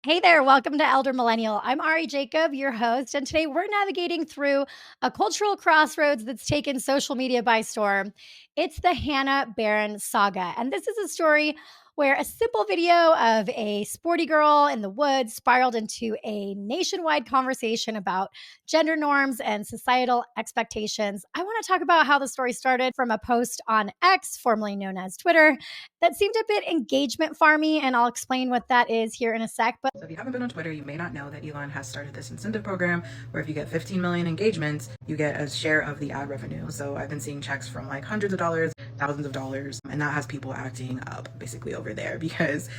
Hey there, welcome to Elder Millennial. I'm Ari Jacob, your host, and today we're navigating through a cultural crossroads that's taken social media by storm. It's the Hannah Barron Saga, and this is a story where a simple video of a sporty girl in the woods spiraled into a nationwide conversation about gender norms and societal expectations. I want to talk about how the story started from a post on X, formerly known as Twitter, that seemed a bit engagement farmy, and I'll explain what that is here in a sec. But So if you haven't been on Twitter, you may not know that Elon has started this incentive program where if you get 15 million engagements, you get a share of the ad revenue. So I've been seeing checks from like hundreds of dollars, thousands of dollars, and that has people acting up basically over there because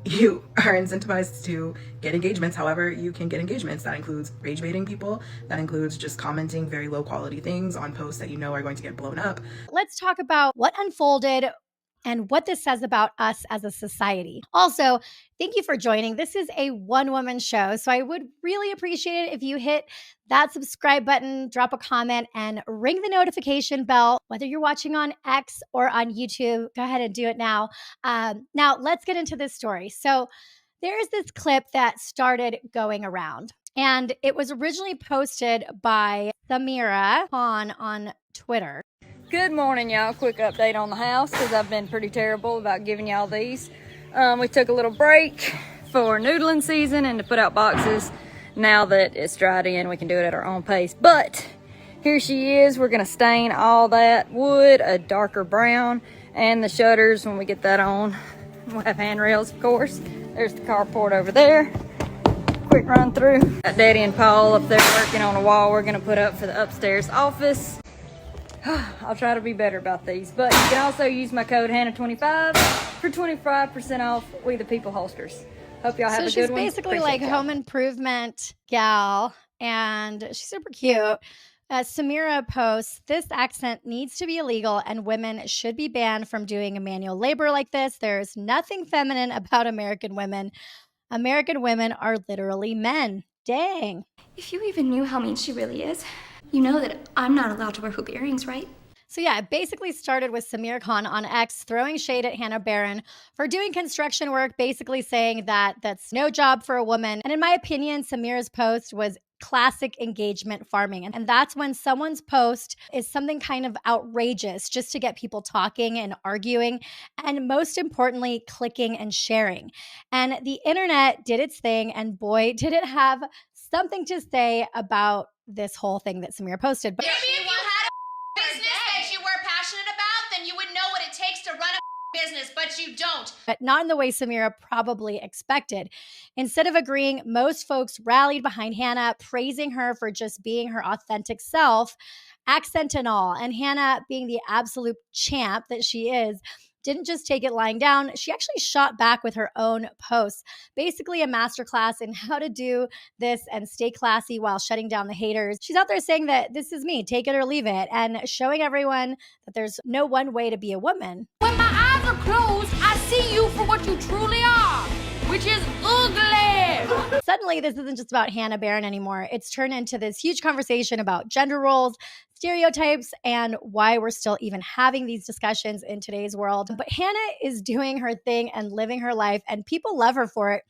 you are incentivized to get engagements. However, you can get engagements. That includes rage baiting people. That includes just commenting very low quality things on posts that you know are going to get blown up. let's talk about what unfolded and what this says about us as a society. Also, thank you for joining. This is a one woman show, so I would really appreciate it if you hit that subscribe button, drop a comment, and ring the notification bell. Whether you're watching on X or on YouTube, go ahead and do it now. Now, let's get into this story. So, there's this clip that started going around, and it was originally posted by Samira Khan on Twitter. Good morning, y'all. Quick update on the house because I've been pretty terrible about giving y'all these. We took a little break for noodling season and to put out boxes. Now that it's dried in, we can do it at our own pace. But here she is. We're going to stain all that wood a darker brown, and the shutters, when we get that on, we'll have handrails, of course. There's the carport over there. Quick run through. Got Daddy and Paul up there working on a wall we're going to put up for the upstairs office. I'll try to be better about these, but you can also use my code Hannah25 for 25% off We the People holsters. Hope y'all have a good one. So she's basically like home improvement gal, and she's super cute. Samira posts, "This accent needs to be illegal and women should be banned from doing manual labor like this. There's nothing feminine about American women. American women are literally men." Dang. If you even knew how mean she really is, you know that I'm not allowed to wear hoop earrings, right? So yeah, it basically started with Samir Khan on X throwing shade at Hannah Barron for doing construction work, basically saying that that's no job for a woman. And in my opinion, Samir's post was classic engagement farming. And that's when someone's post is something kind of outrageous just to get people talking and arguing, and most importantly, clicking and sharing. And the internet did its thing, and boy, did it have something to say about this whole thing that Samir posted. But Maybe if you had a business that you were passionate about, then you would know what it takes to run a business, but you don't. But not in the way Samira probably expected. Instead of agreeing, most folks rallied behind Hannah, praising her for just being her authentic self, accent and all. And Hannah, being the absolute champ that she is, didn't just take it lying down. She actually shot back with her own posts, basically a masterclass in how to do this and stay classy while shutting down the haters. She's out there saying that this is me, take it or leave it, and showing everyone that there's no one way to be a woman. When my eyes are closed, I see you for what you truly are, which is ugly. Suddenly, this isn't just about Hannah Barron anymore. It's turned into this huge conversation about gender roles, stereotypes, and why we're still even having these discussions in today's world. But Hannah is doing her thing and living her life, and people love her for it.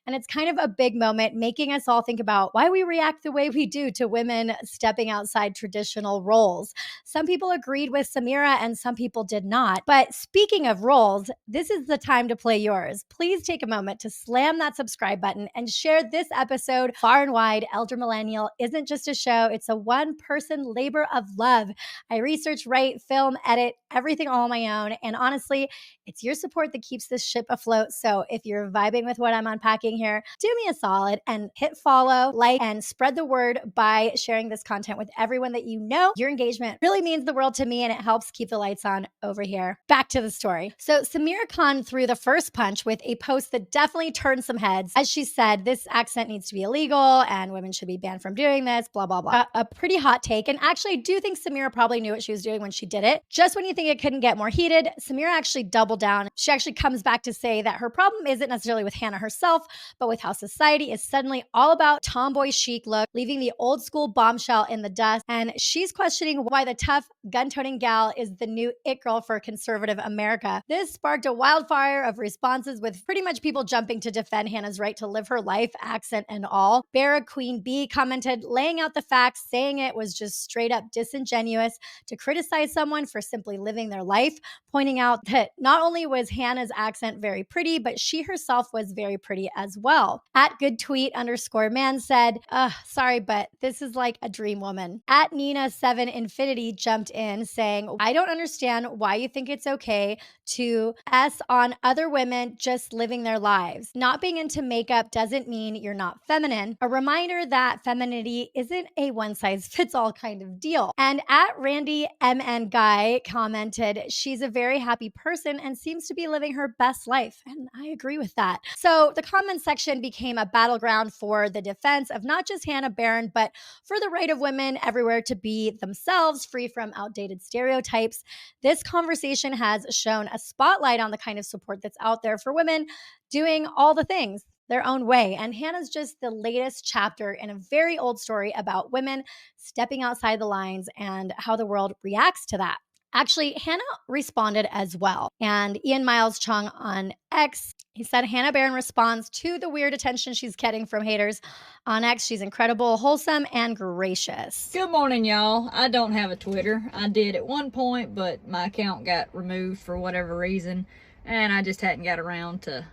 And it's kind of a big moment, making us all think about why we react the way we do to women stepping outside traditional roles. Some people agreed with Samira and some people did not. But speaking of roles, this is the time to play yours. Please take a moment to slam that subscribe button and share this episode far and wide. Elder Millennial isn't just a show, it's a one-person labor of love. I research, write, film, edit, everything all on my own. And honestly, it's your support that keeps this ship afloat. So if you're vibing with what I'm unpacking here, do me a solid and hit follow, like, and spread the word by sharing this content with everyone that you know. Your engagement really means the world to me, and it helps keep the lights on over here. Back to the story. So Samira Khan threw the first punch with a post that definitely turned some heads. As she said, this accent accent needs to be illegal and women should be banned from doing this, blah, blah, blah. A pretty hot take. And actually, I do think Samira probably knew what she was doing when she did it. Just when you think it couldn't get more heated, Samira actually doubled down. She actually comes back to say that her problem isn't necessarily with Hannah herself, but with how society is suddenly all about tomboy chic look, leaving the old school bombshell in the dust. And she's questioning why the tough, gun-toting gal is the new it girl for conservative America. This sparked a wildfire of responses with pretty much people jumping to defend Hannah's right to live her life, accent and all. Barra Queen B commented, laying out the facts, saying it was just straight up disingenuous to criticize someone for simply living their life, pointing out that not only was Hannah's accent very pretty, but she herself was very pretty as well. At goodtweet_man said, sorry, but this is like a dream woman. At Nina7Infinity jumped in saying, I don't understand why you think it's okay to S on other women just living their lives. Not being into makeup doesn't mean you're not feminine. A reminder that femininity isn't a one-size-fits-all kind of deal. And at Randy MN Guy commented, she's a very happy person and seems to be living her best life. And I agree with that. So the comment section became a battleground for the defense of not just Hannah Barron, but for the right of women everywhere to be themselves, free from outdated stereotypes. This conversation has shown a spotlight on the kind of support that's out there for women doing all the things their own way. And Hannah's just the latest chapter in a very old story about women stepping outside the lines and how the world reacts to that. Actually, Hannah responded as well. And Ian Miles Chung on X, he said, Hannah Barron responds to the weird attention she's getting from haters on X. She's incredible, wholesome, and gracious. Good morning, y'all. I don't have a Twitter. I did at one point, but my account got removed for whatever reason, and I just hadn't got around to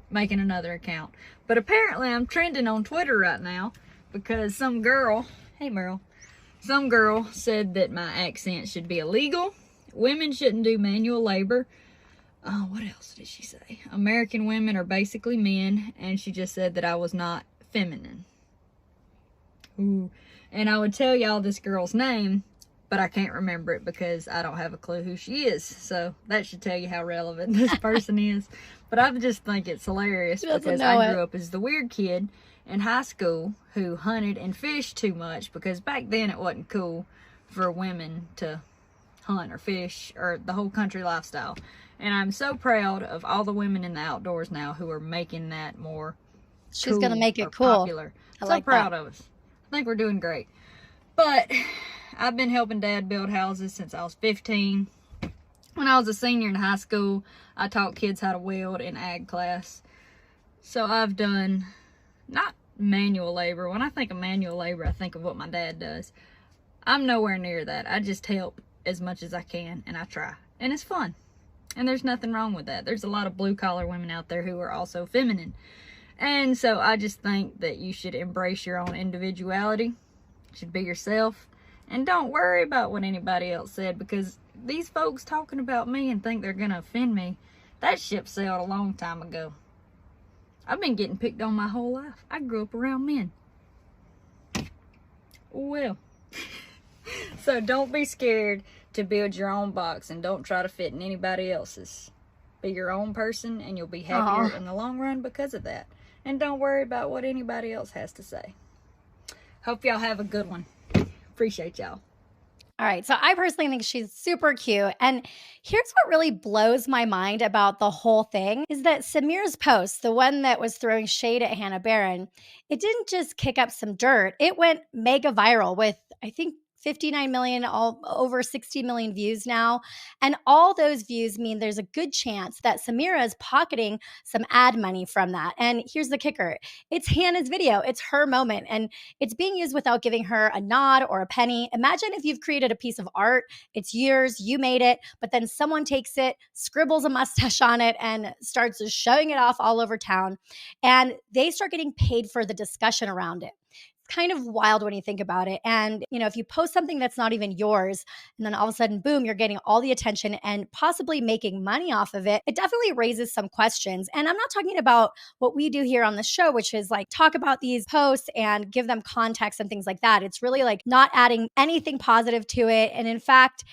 making another account. But apparently I'm trending on Twitter right now because some girl, hey Meryl, some girl said that my accent should be illegal. Women shouldn't do manual labor. What else did she say? American women are basically men, and she just said that I was not feminine. Ooh. And I would tell y'all this girl's name, but I can't remember it because I don't have a clue who she is. So that should tell you how relevant this person is. But I just think it's hilarious because I grew up as the weird kid in high school who hunted and fished too much, because back then it wasn't cool for women to hunt or fish or the whole country lifestyle. And I'm so proud of all the women in the outdoors now who are making that more She's going to make it cool. Popular. So proud of us. I think we're doing great. But I've been helping Dad build houses since I was 15. When I was a senior in high school, I taught kids how to weld in ag class. So I've done not manual labor. When I think of manual labor, I think of what my dad does. I'm nowhere near that. I just help as much as I can, and I try. And it's fun. And there's nothing wrong with that. There's a lot of blue-collar women out there who are also feminine. And so I just think that you should embrace your own individuality. You should be yourself. And don't worry about what anybody else said, because these folks talking about me and think they're going to offend me, that ship sailed a long time ago. I've been getting picked on my whole life. I grew up around men. Well, so don't be scared to build your own box and don't try to fit in anybody else's. Be your own person and you'll be happier in the long run because of that. And don't worry about what anybody else has to say. Hope y'all have a good one. Appreciate y'all. All right. So I personally think she's super cute. And here's what really blows my mind about the whole thing is that Samira's post, the one that was throwing shade at Hannah Barron, it didn't just kick up some dirt. It went mega viral with, I think, 59 million, all over 60 million views now. And all those views mean there's a good chance that Samira is pocketing some ad money from that. And here's the kicker. It's Hannah's video. It's her moment. And it's being used without giving her a nod or a penny. Imagine if you've created a piece of art. It's yours. You made it. But then someone takes it, scribbles a mustache on it, and starts showing it off all over town. And they start getting paid for the discussion around it. Kind of wild when you think about it. And, you know, if you post something that's not even yours, and then all of a sudden, boom, you're getting all the attention and possibly making money off of it, it definitely raises some questions. And I'm not talking about what we do here on the show, which is like talk about these posts and give them context and things like that. It's really like not adding anything positive to it. And in fact,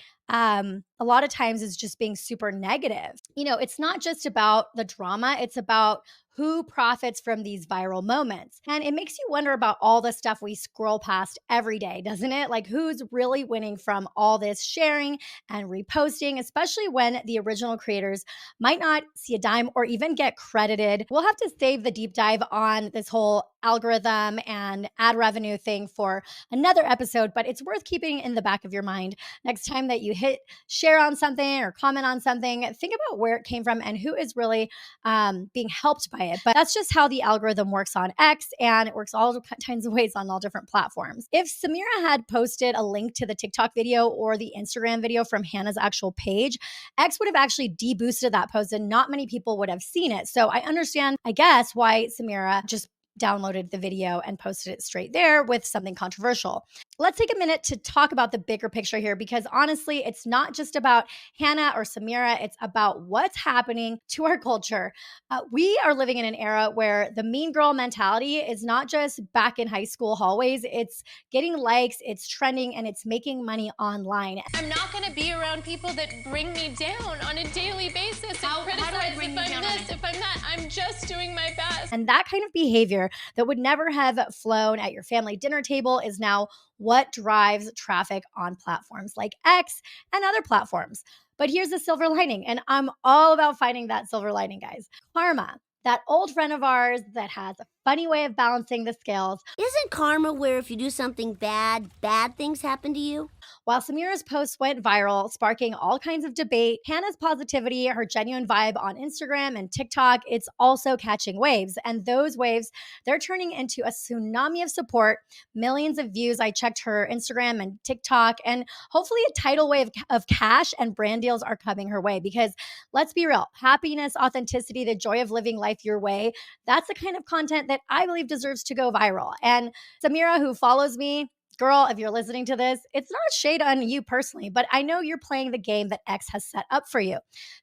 a lot of times is just being super negative. It's not just about the drama, it's about who profits from these viral moments. And it makes you wonder about all the stuff we scroll past every day, doesn't it? Like, who's really winning from all this sharing and reposting, especially when the original creators might not see a dime or even get credited. We'll have to save the deep dive on this whole algorithm and ad revenue thing for another episode, but it's worth keeping in the back of your mind next time that you hit share on something or comment on something. Think about where it came from and who is really being helped by it. But that's just how the algorithm works on X, and it works all kinds of ways on all different platforms. If Samira had posted a link to the TikTok video or the Instagram video from Hannah's actual page, X would have actually deboosted that post and not many people would have seen it. So I understand, I guess, why Samira just downloaded the video and posted it straight there with something controversial. Let's take a minute to talk about the bigger picture here, because honestly, it's not just about Hannah or Samira. It's about what's happening to our culture. We are living in an era where the mean girl mentality is not just back in high school hallways. It's getting likes, it's trending, and it's making money online. I'm not going to be around people that bring me down on a daily basis and criticize if I'm this, if I'm that. I'm just doing my best. And that kind of behavior that would never have flown at your family dinner table is now what drives traffic on platforms like X and other platforms. But here's the silver lining, and I'm all about finding that silver lining, guys. Karma, that old friend of ours that has a funny way of balancing the scales. Isn't karma where if you do something bad, bad things happen to you? While Samira's posts went viral, sparking all kinds of debate, Hannah's positivity, her genuine vibe on Instagram and TikTok, it's also catching waves. And those waves, they're turning into a tsunami of support, millions of views. I checked her Instagram and TikTok, and hopefully a tidal wave of cash and brand deals are coming her way. Because let's be real, happiness, authenticity, the joy of living life your way, that's the kind of content that I believe deserves to go viral. And Samira, who follows me, girl, if you're listening to this, it's not shade on you personally, but I know you're playing the game that X has set up for you.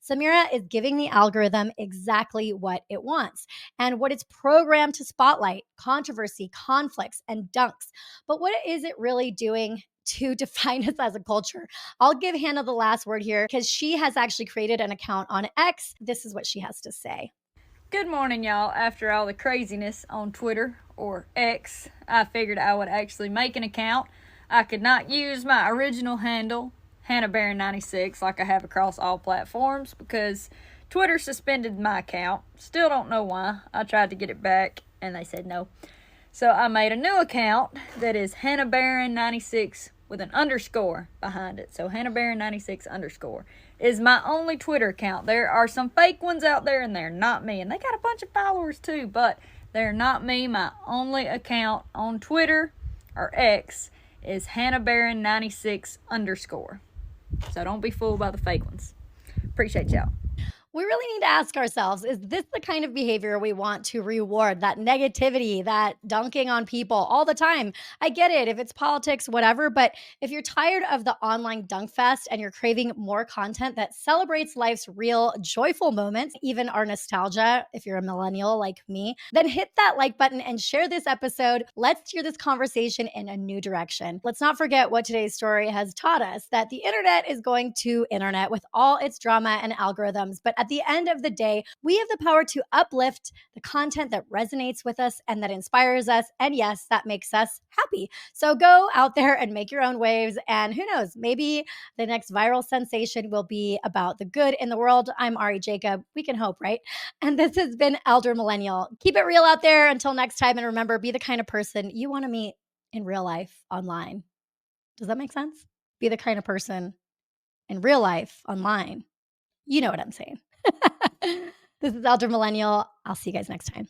Samira is giving the algorithm exactly what it wants and what it's programmed to spotlight: controversy, conflicts, and dunks. But what is it really doing to define us as a culture? I'll give Hannah the last word here because she has actually created an account on X. This is what she has to say. Good morning, y'all. After all the craziness on Twitter, or X, I figured I would actually make an account. I could not use my original handle, Hannah Barron 96, like I have across all platforms, because Twitter suspended my account. Still don't know why. I tried to get it back, and they said no. So I made a new account that is Hannah Barron 96 with an underscore behind it. So Hannah Barron 96 underscore is my only Twitter account. There are some fake ones out there, and they're not me. And they got a bunch of followers too, but they're not me. My only account on Twitter, or X, is Hannah Barron 96 underscore. So don't be fooled by the fake ones. Appreciate y'all. We really need to ask ourselves, is this the kind of behavior we want to reward? That negativity, that dunking on people all the time. I get it if it's politics, whatever, but if you're tired of the online dunk fest and you're craving more content that celebrates life's real joyful moments, even our nostalgia, if you're a millennial like me, then hit that like button and share this episode. Let's steer this conversation in a new direction. Let's not forget what today's story has taught us, that the internet is going to internet with all its drama and algorithms, but at the end of the day, we have the power to uplift the content that resonates with us and that inspires us. And yes, that makes us happy. So go out there and make your own waves. And who knows, maybe the next viral sensation will be about the good in the world. I'm Ari Jacob. We can hope, right? And this has been Elder Millennial. Keep it real out there until next time. And remember, be the kind of person you want to meet in real life online. Does that make sense? Be the kind of person in real life online. You know what I'm saying. This is Elder Millennial. I'll see you guys next time.